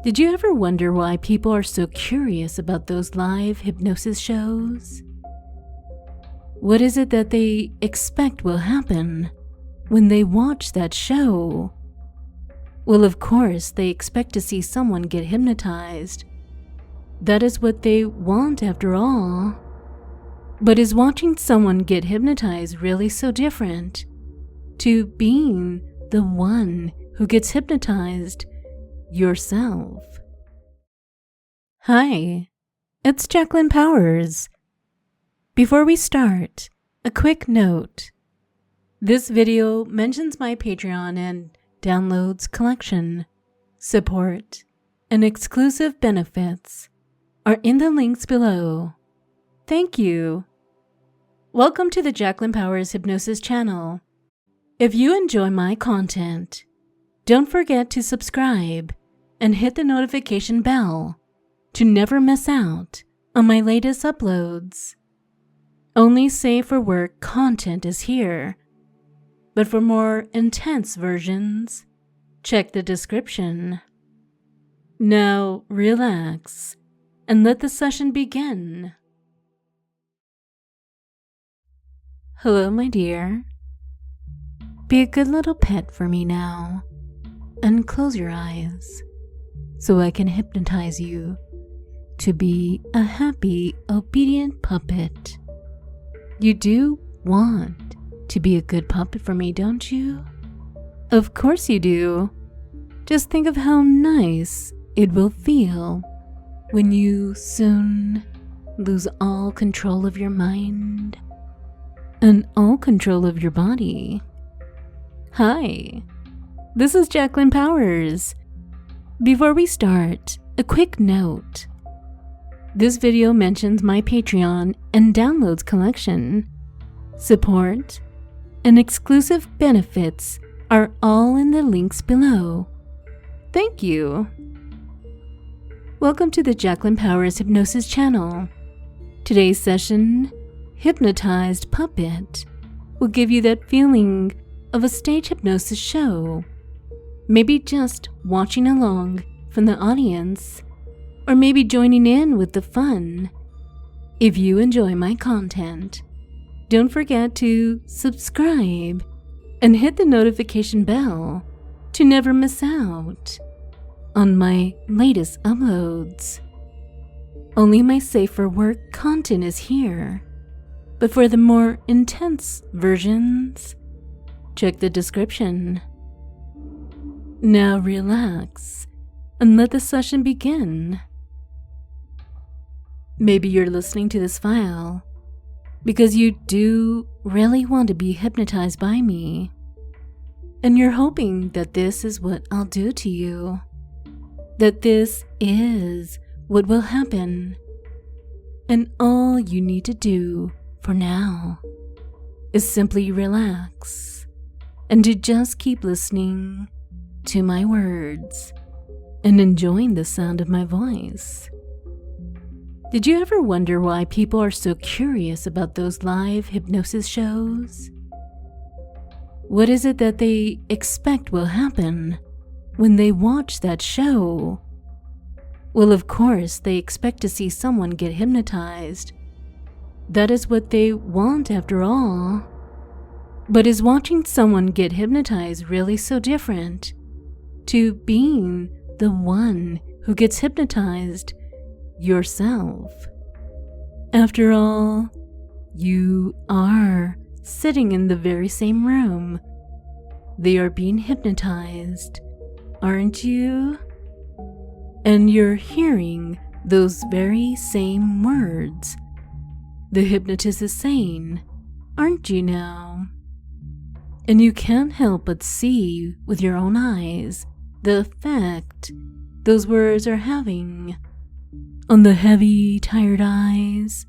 Did you ever wonder why people are so curious about those live hypnosis shows? What is it that they expect will happen when they watch that show? Well, of course, they expect to see someone get hypnotized. That is what they want after all. But is watching someone get hypnotized really so different to being the one who gets hypnotized yourself? Hi, it's Jacqueline Powers. Before we start, a quick note. This video mentions my Patreon and downloads collection. Support and exclusive benefits are in the links below. Thank you. Welcome to the Jacqueline Powers Hypnosis channel. If you enjoy my content, don't forget to subscribe and hit the notification bell to never miss out on my latest uploads. Only safe for work content is here, but for more intense versions, check the description. Now relax and let the session begin. Hello, my dear. Be a good little pet for me now and close your eyes so I can hypnotize you to be a happy, obedient puppet. You do want to be a good puppet for me, don't you? Of course you do. Just think of how nice it will feel when you soon lose all control of your mind and all control of your body. Hi, this is Jacqueline Powers. Before we start, a quick note. This video mentions my Patreon and downloads collection. Support and exclusive benefits are all in the links below. Thank you. Welcome to the Jacqueline Powers Hypnosis channel. Today's session, Hypnotized Puppet, will give you that feeling of a stage hypnosis show. Maybe just watching along from the audience, or maybe joining in with the fun. If you enjoy my content, don't forget to subscribe and hit the notification bell to never miss out on my latest uploads. Only my safe for work content is here, but for the more intense versions, check the description. Now relax and let the session begin. Maybe you're listening to this file because you do really want to be hypnotized by me, and you're hoping that this is what I'll do to you, that this is what will happen, and all you need to do for now is simply relax and to just keep listening to my words and enjoying the sound of my voice. Did you ever wonder why people are so curious about those live hypnosis shows? What is it that they expect will happen when they watch that show? Well, of course, they expect to see someone get hypnotized. That is what they want after all. But is watching someone get hypnotized really so different to being the one who gets hypnotized yourself? After all, you are sitting in the very same room. They are being hypnotized, aren't you? And you're hearing those very same words the hypnotist is saying, aren't you now? And you can't help but see with your own eyes the effect those words are having on the heavy, tired eyes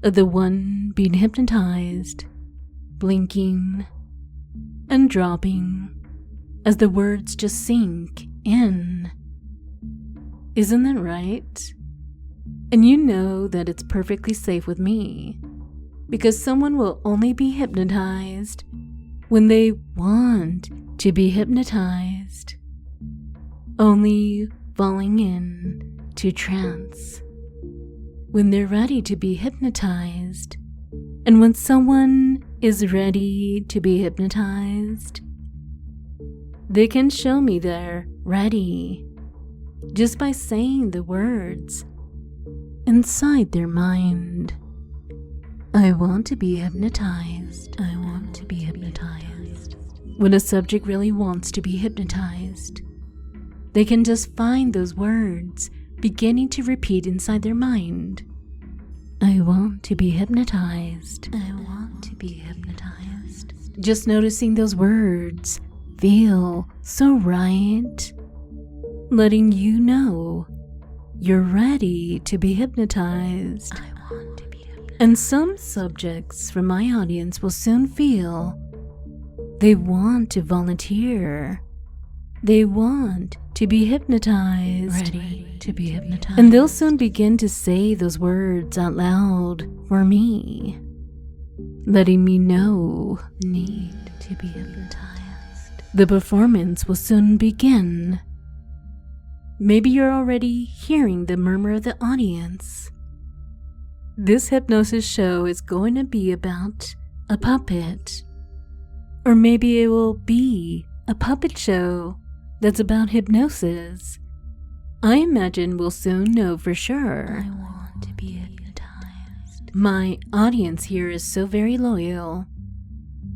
of the one being hypnotized, blinking and dropping as the words just sink in. Isn't that right? And you know that it's perfectly safe with me, because someone will only be hypnotized when they want to be hypnotized. Only falling in to trance, when they're ready to be hypnotized. And when someone is ready to be hypnotized, they can show me they're ready just by saying the words inside their mind. I want to be hypnotized. I want to be hypnotized. When a subject really wants to be hypnotized, they can just find those words beginning to repeat inside their mind. I want to be hypnotized. I want to be hypnotized. Just noticing those words feel so right, letting you know you're ready to be hypnotized. I want to be hypnotized. And some subjects from my audience will soon feel they want to volunteer. They want to be hypnotized. Ready to be hypnotized. And they'll soon begin to say those words out loud for me, letting me know need to be hypnotized. The performance will soon begin. Maybe you're already hearing the murmur of the audience. This hypnosis show is going to be about a puppet. Or maybe it will be a puppet show that's about hypnosis. I imagine we'll soon know for sure. I want to be hypnotized. My audience here is so very loyal.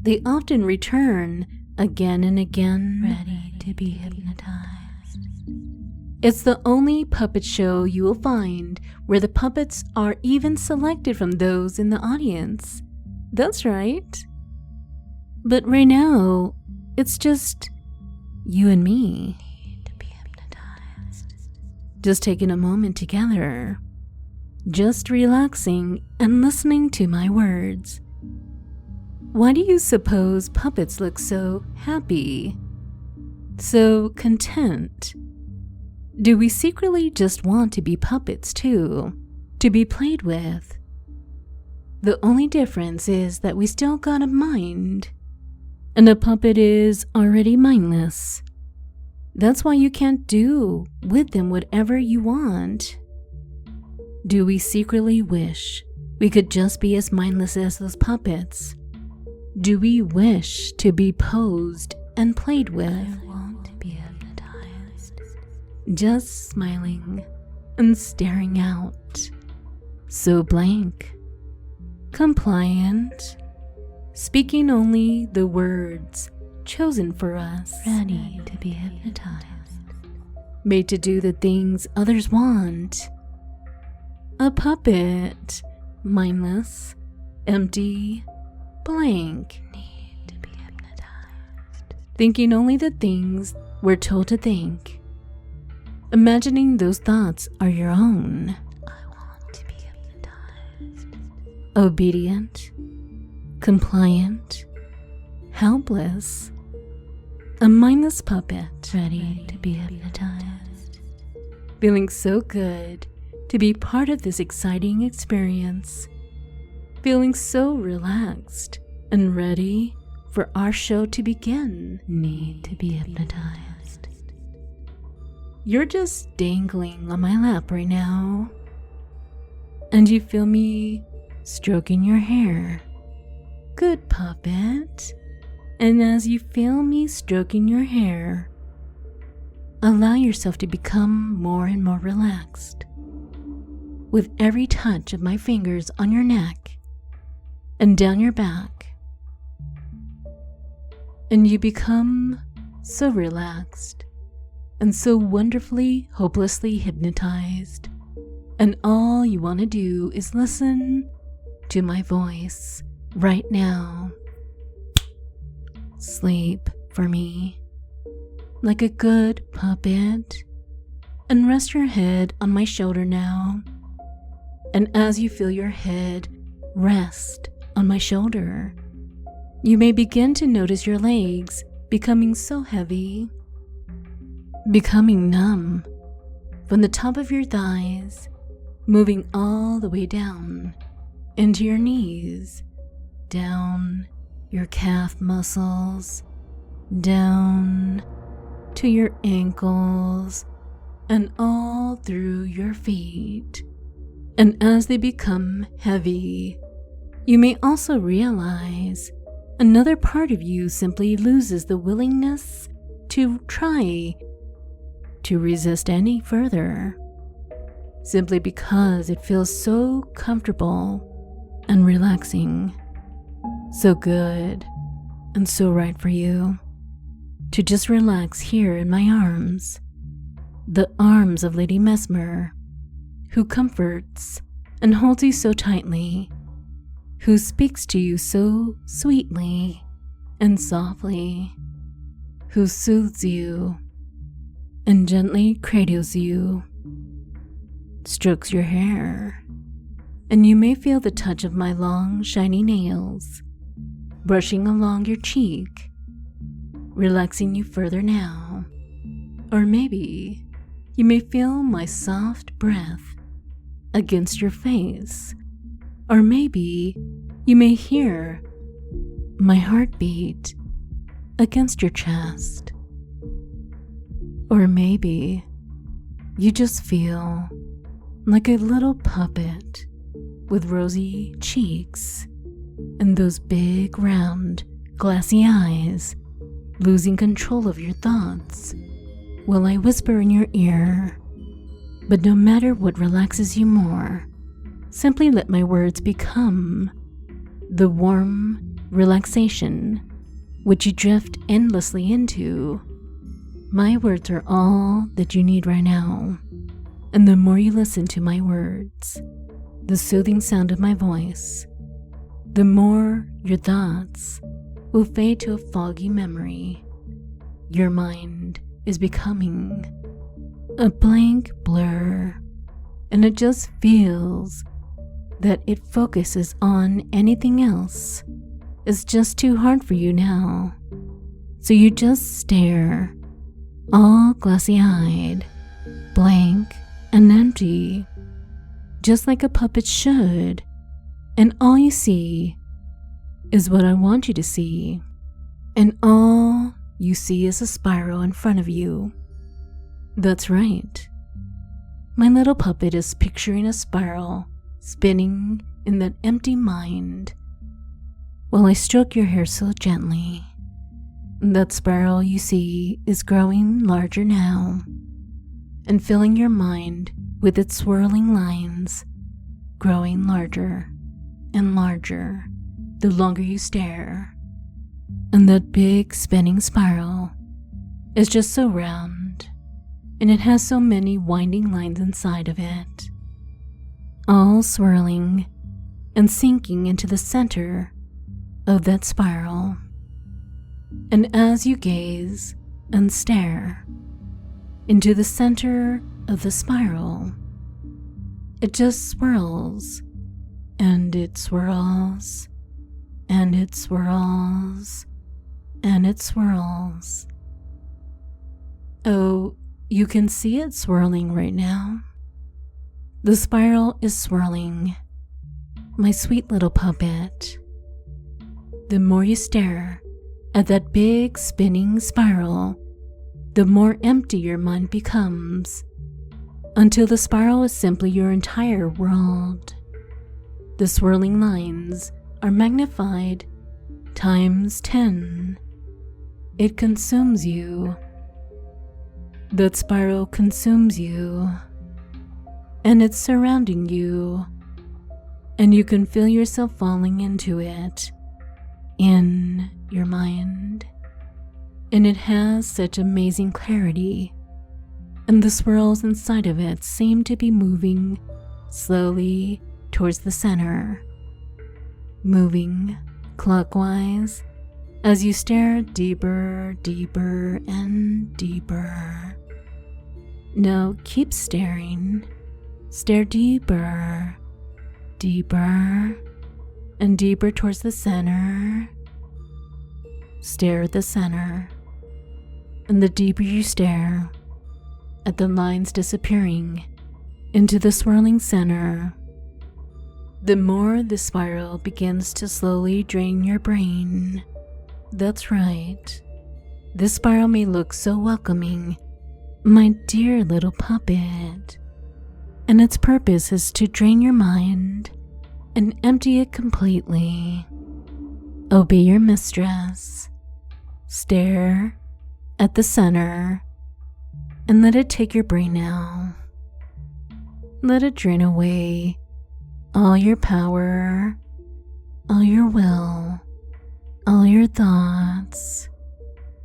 They often return again and again, ready to be hypnotized. It's the only puppet show you will find where the puppets are even selected from those in the audience. That's right. But right now, it's just you and me. Need to be hypnotized. Just taking a moment together. Just relaxing and listening to my words. Why do you suppose puppets look so happy? So content? Do we secretly just want to be puppets too? To be played with? The only difference is that we still got a mind. And a puppet is already mindless. That's why you can't do with them whatever you want. Do we secretly wish we could just be as mindless as those puppets? Do we wish to be posed and played with? I want to be hypnotized. Just smiling and staring out. So blank. Compliant. Speaking only the words chosen for us. Ready to be hypnotized. Made to do the things others want. A puppet. Mindless. Empty. Blank. Need to be hypnotized. Thinking only the things we're told to think. Imagining those thoughts are your own. I want to be hypnotized. Obedient. Compliant. Helpless. A mindless puppet ready to be hypnotized. Feeling so good to be part of this exciting experience. Feeling so relaxed and ready for our show to begin. Need to be hypnotized. You're just dangling on my lap right now. And you feel me stroking your hair. Good puppet. And as you feel me stroking your hair, allow yourself to become more and more relaxed. With every touch of my fingers on your neck and down your back. And you become so relaxed and so wonderfully, hopelessly hypnotized. And all you want to do is listen to my voice right now. Sleep for me like a good puppet and rest your head on my shoulder now. And as you feel your head rest on my shoulder, you may begin to notice your legs becoming so heavy, becoming numb from the top of your thighs, moving all the way down into your knees, down your calf muscles, down to your ankles, and all through your feet. And as they become heavy, you may also realize another part of you simply loses the willingness to try to resist any further, simply because it feels so comfortable and relaxing, so good and so right for you to just relax here in my arms, the arms of Lady Mesmer, who comforts and holds you so tightly, who speaks to you so sweetly and softly, who soothes you and gently cradles you, strokes your hair, and you may feel the touch of my long, shiny nails brushing along your cheek, relaxing you further now. Or maybe you may feel my soft breath against your face. Or maybe you may hear my heartbeat against your chest. Or maybe you just feel like a little puppet with rosy cheeks and those big, round, glassy eyes, losing control of your thoughts while I whisper in your ear. But no matter what relaxes you more, simply let my words become the warm relaxation which you drift endlessly into. My words are all that you need right now, and the more you listen to my words, the soothing sound of my voice, the more your thoughts will fade to a foggy memory. Your mind is becoming a blank blur, and it just feels that it focuses on anything else is just too hard for you now. So you just stare, all glassy-eyed, blank and empty, just like a puppet should, and all you see is what I want you to see, and all you see is a spiral in front of you. That's right. My little puppet is picturing a spiral spinning in that empty mind while I stroke your hair so gently. That spiral you see is growing larger now and filling your mind with its swirling lines, growing larger and larger the longer you stare. And that big spinning spiral is just so round, and it has so many winding lines inside of it, all swirling and sinking into the center of that spiral. And as you gaze and stare into the center of the spiral, it just swirls, and it swirls, and it swirls, and it swirls. Oh, you can see it swirling right now. The spiral is swirling, my sweet little puppet. The more you stare at that big spinning spiral, the more empty your mind becomes, until the spiral is simply your entire world. The swirling lines are magnified times 10. It consumes you. That spiral consumes you, and it's surrounding you, and you can feel yourself falling into it, in your mind. And it has such amazing clarity, and the swirls inside of it seem to be moving slowly towards the center, moving clockwise as you stare deeper, deeper, and deeper. Now keep staring. Stare deeper, deeper, and deeper towards the center. Stare at the center, and the deeper you stare at the lines disappearing into the swirling center, the more the spiral begins to slowly drain your brain. That's right. This spiral may look so welcoming, my dear little puppet, and its purpose is to drain your mind and empty it completely. Obey your mistress. Stare at the center and let it take your brain now. Let it drain away all your power, all your will, all your thoughts,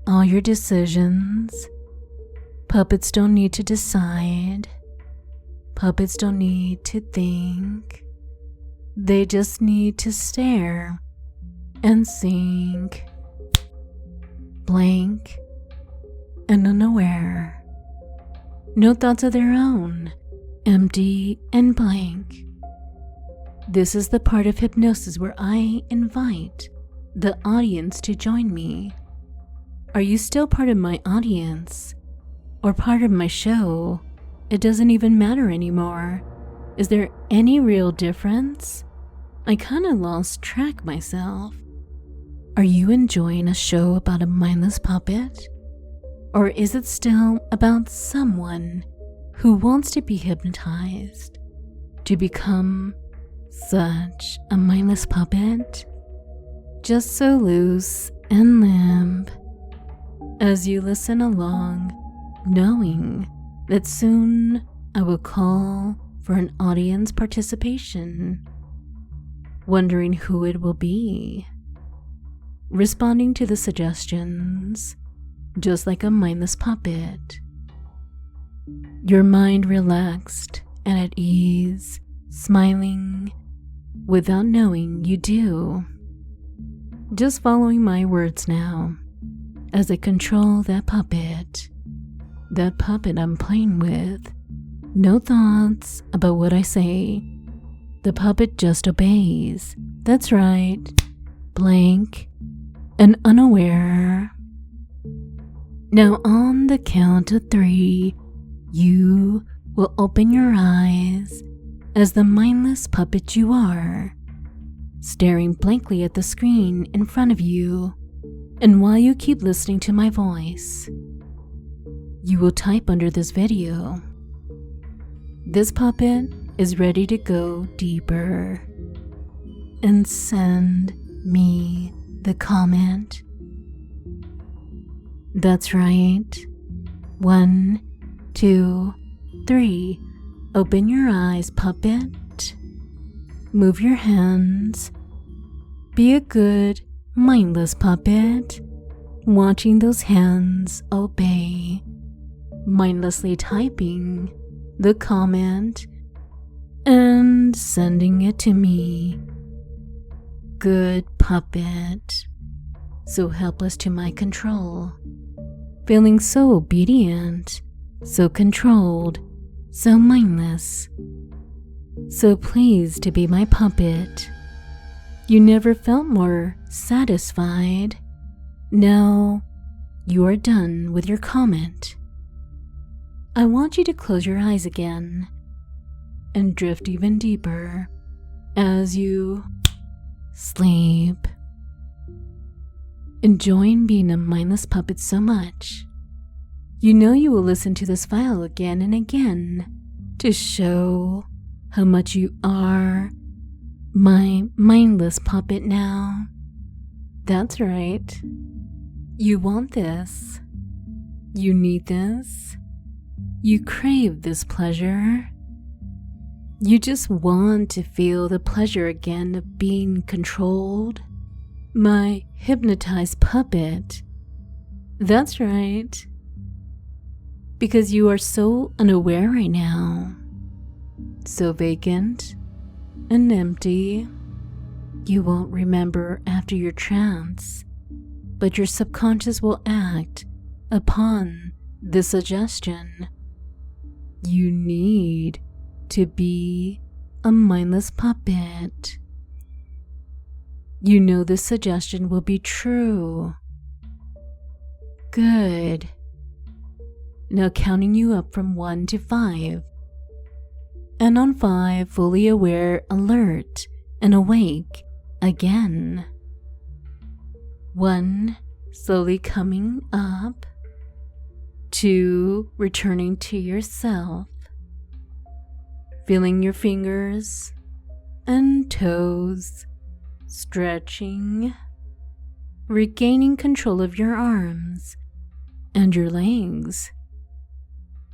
all your decisions. Puppets don't need to decide. Puppets don't need to think. They just need to stare and sink, blank and unaware. No thoughts of their own, empty and blank. This is the part of hypnosis where I invite the audience to join me. Are you still part of my audience or part of my show? It doesn't even matter anymore. Is there any real difference? I kind of lost track myself. Are you enjoying a show about a mindless puppet? Or is it still about someone who wants to be hypnotized to become such a mindless puppet? Just so loose and limp as you listen along, knowing that soon I will call for an audience participation, wondering who it will be, responding to the suggestions just like a mindless puppet. Your mind relaxed and at ease, smiling without knowing you do. Just following my words now as I control that puppet I'm playing with. No thoughts about what I say. The puppet just obeys. That's right, blank and unaware. Now on the count of 3, you will open your eyes as the mindless puppet you are, staring blankly at the screen in front of you. And while you keep listening to my voice, you will type under this video, "This puppet is ready to go deeper," and send me the comment. That's right. 1, 2, 3. Open your eyes, puppet. Move your hands. Be a good, mindless puppet, watching those hands obey, mindlessly typing the comment and sending it to me. Good puppet, so helpless to my control, feeling so obedient, so controlled, so mindless, so pleased to be my puppet. You never felt more satisfied. Now you are done with your comment. I want you to close your eyes again and drift even deeper as you sleep, enjoying being a mindless puppet so much. You know you will listen to this file again and again to show how much you are my mindless puppet now. That's right. You want this. You need this. You crave this pleasure. You just want to feel the pleasure again of being controlled. My hypnotized puppet. That's right. Because you are so unaware right now. So vacant and empty. You won't remember after your trance, but your subconscious will act upon the suggestion. You need to be a mindless puppet. You know this suggestion will be true. Good. Now counting you up from 1 to 5. And on 5, fully aware, alert, and awake again. 1, slowly coming up. 2, returning to yourself, feeling your fingers and toes stretching, regaining control of your arms and your legs.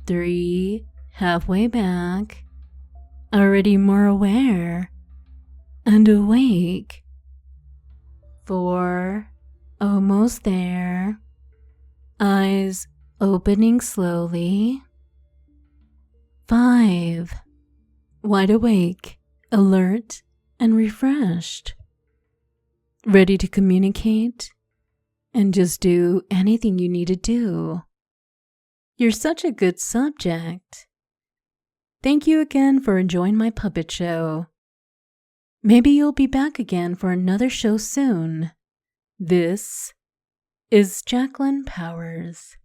3, halfway back, already more aware and awake. 4, almost there, eyes opening slowly. 5, wide awake, alert, and refreshed, ready to communicate and just do anything you need to do. You're such a good subject. Thank you again for enjoying my puppet show. Maybe you'll be back again for another show soon. This is Jacqueline Powers.